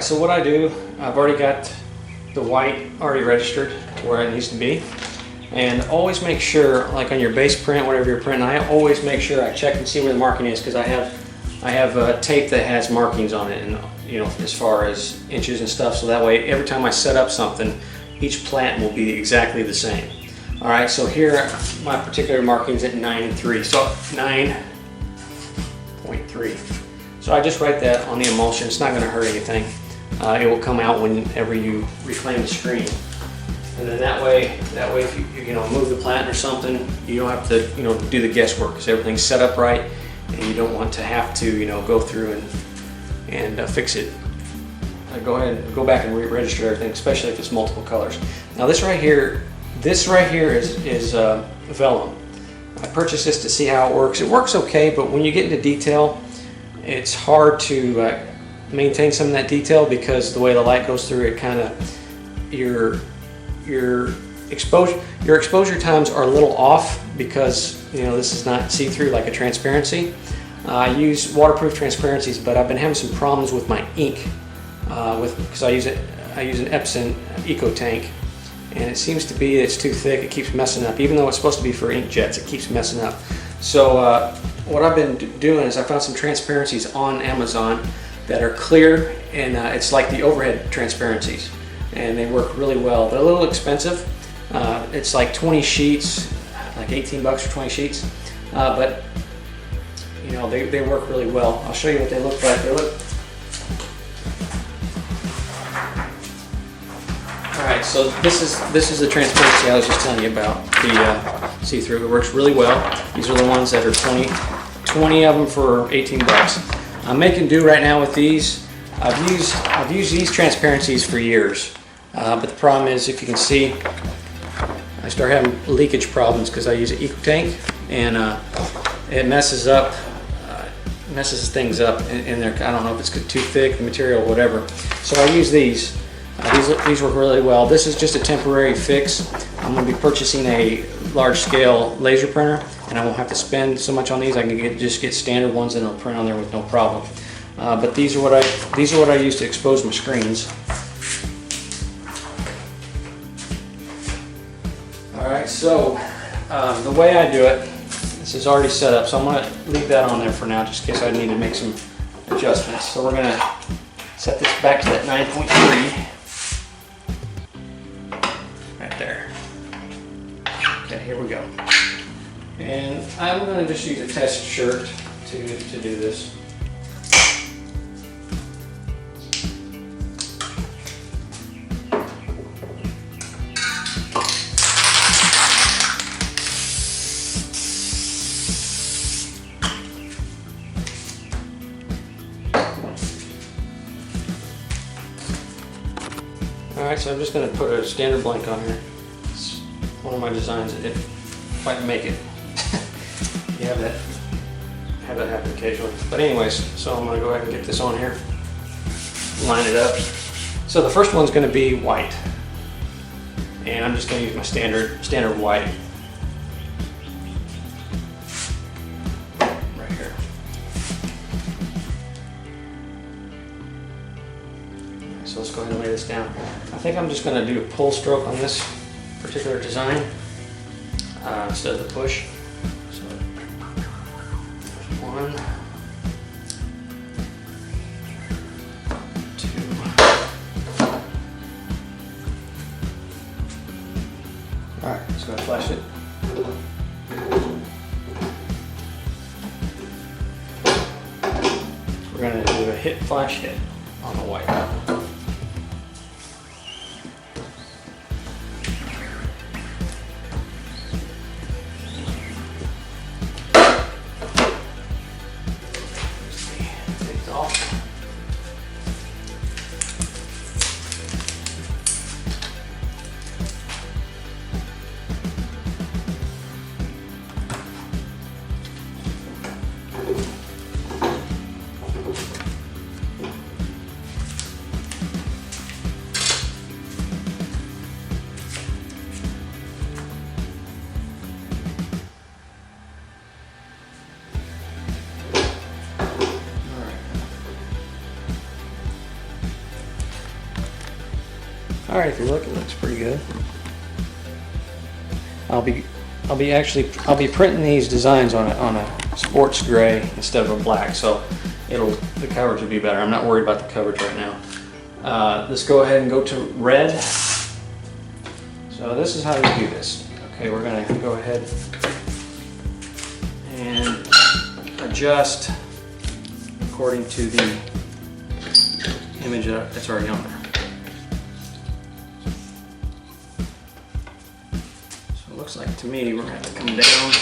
Alright, so what I do, I've already got the white already registered to where it needs to be. And always make sure, like on your base print, whatever you're printing, I always make sure I check and see where the marking is, because I have tape that has markings on it, and as far as inches and stuff, so that way every time I set up something, each plant will be exactly the same. Alright, so here my particular marking's at 9 3, so 9.3. So I just write that on the emulsion. It's not going to hurt anything. It will come out whenever you reclaim the screen. And then that way if you move the plant or something, you don't have to do the guesswork, because everything's set up right, and you don't want to have to go through and fix it. Go ahead and go back and re-register everything, especially if it's multiple colors. Now this right here is vellum. I purchased this to see how it works. It works okay, but when you get into detail, it's hard to maintain some of that detail, because the way the light goes through it, kind of your exposure times are a little off, because this is not see-through like a transparency. I use waterproof transparencies, but I've been having some problems with my ink because I use an Epson Eco Tank, and it seems to be it's too thick. It keeps messing up, even though it's supposed to be for inkjets. It keeps messing up. So what I've been doing is I found some transparencies on Amazon that are clear, and it's like the overhead transparencies, and they work really well. They're a little expensive. It's like 20 sheets, like 18 bucks for 20 sheets, but they work really well. I'll show you what they look like. Alright, so this is the transparency I was just telling you about, the see-through. It works really well. These are the ones that are 20 of them for 18 bucks. I'm making do right now with these. I've used these transparencies for years, but the problem is, if you can see, I start having leakage problems because I use an Eco Tank, and it messes things up in there. I don't know if it's too thick, the material, whatever. So I use these. These work really well. This is just a temporary fix. I'm going to be purchasing a large-scale laser printer, and I won't have to spend so much on these. I can just get standard ones, and they'll print on there with no problem. But these are what I use to expose my screens. All right, so the way I do it, this is already set up, so I'm going to leave that on there for now, just in case I need to make some adjustments. So we're going to set this back to that 9.3. Right there. Okay, here we go. And I'm going to just use a test shirt to do this. Alright, so I'm just going to put a standard blank on here. It's one of my designs that didn't quite make it. You have that happen occasionally. But anyways, so I'm going to go ahead and get this on here. Line it up. So the first one's going to be white. And I'm just going to use my standard white. Right here. So let's go ahead and lay this down. I think I'm just going to do a pull stroke on this particular design instead of the push. So one, two. All right, just going to flash it. We're going to do a flash hit on the white. All right, if you look, it looks pretty good. I'll be printing these designs on a sports gray instead of a black, so the coverage will be better. I'm not worried about the coverage right now. Let's go ahead and go to red. So this is how you do this. Okay, we're gonna go ahead and adjust according to the image that's already on there. So it looks like to me we're gonna have to come down.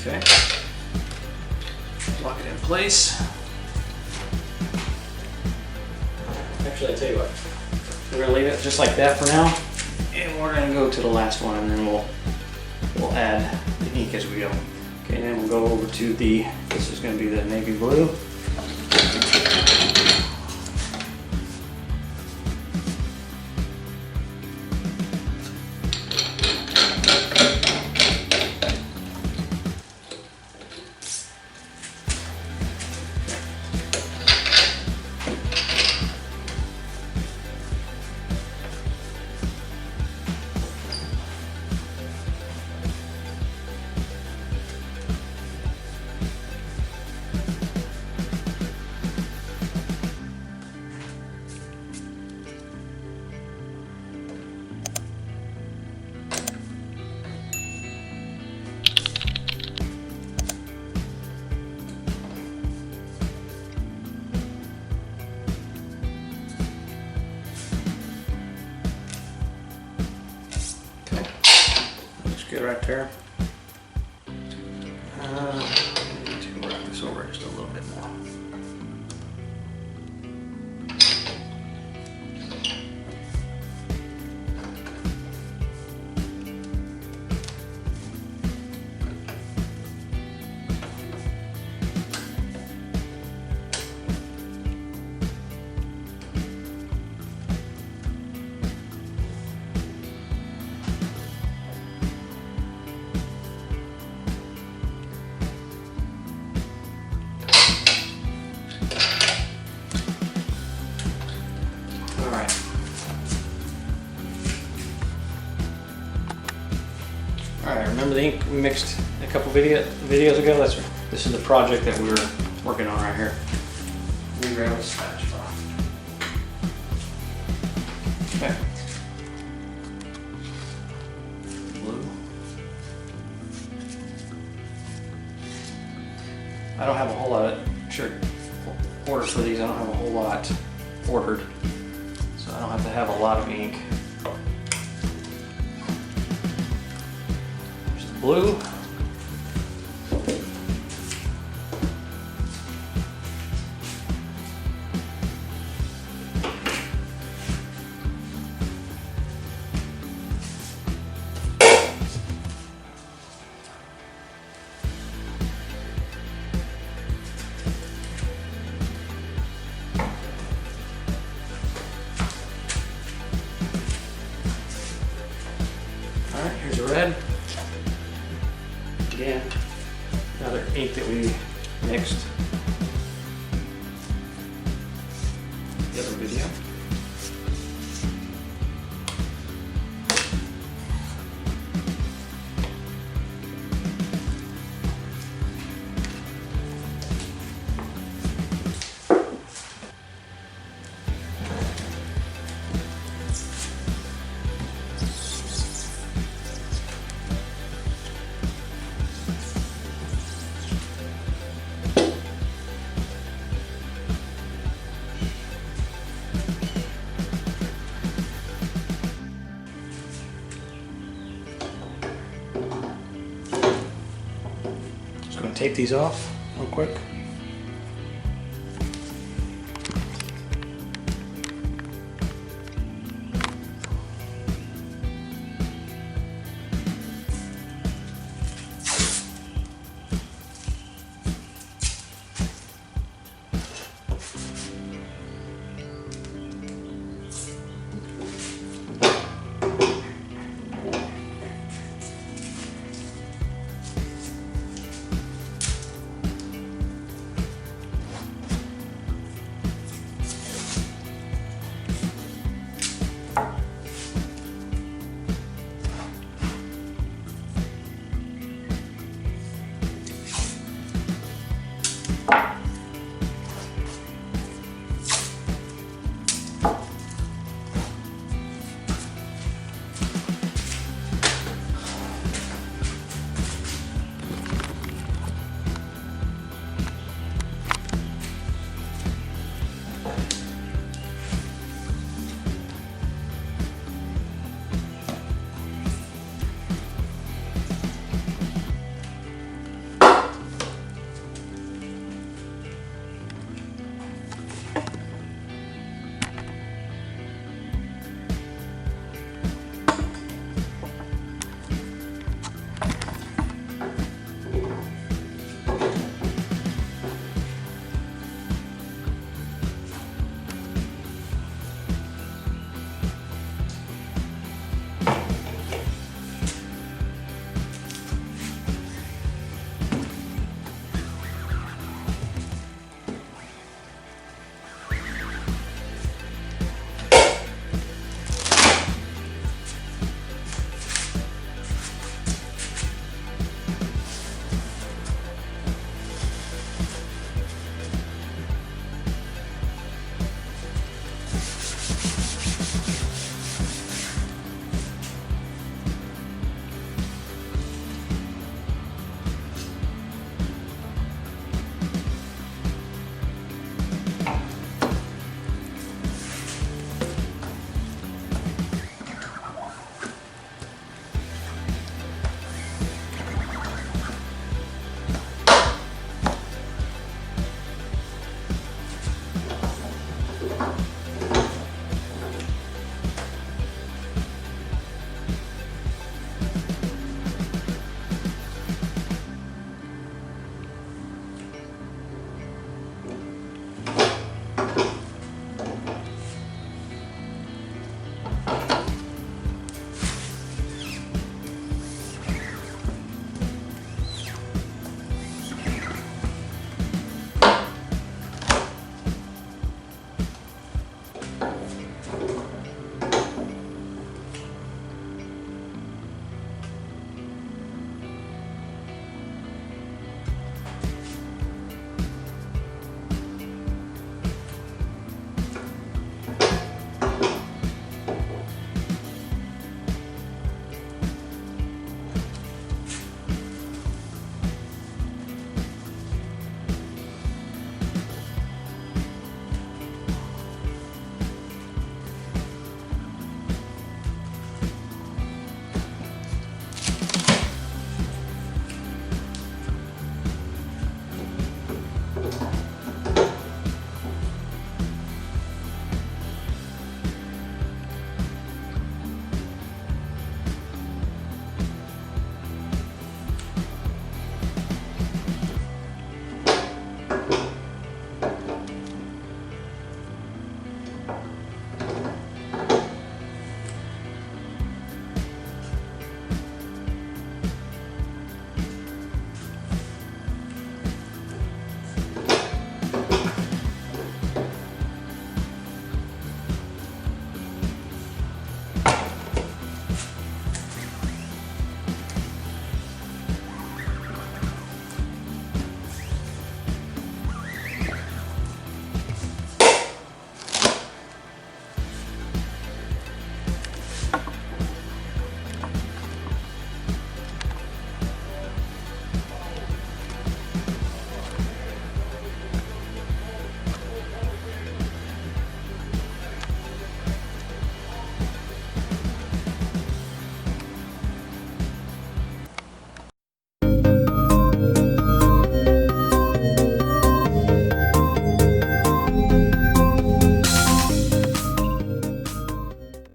Okay, lock it in place. Actually, I tell you what, we're gonna leave it just like that for now, and we're gonna go to the last one, and then we'll add the ink as we go. Okay, then we'll go over to this is gonna be the navy blue. Good right there. Need to wrap this over just a little bit more. Alright, remember the ink we mixed a couple videos ago? This is the project that we were working on right here. Let me grab a spatula. Okay. Blue. I don't have a whole lot of orders for these. I don't have a whole lot ordered, so I don't have to have a lot of ink. Blue. red. Again, another ink that we mixed the other video. Just going to tape these off real quick.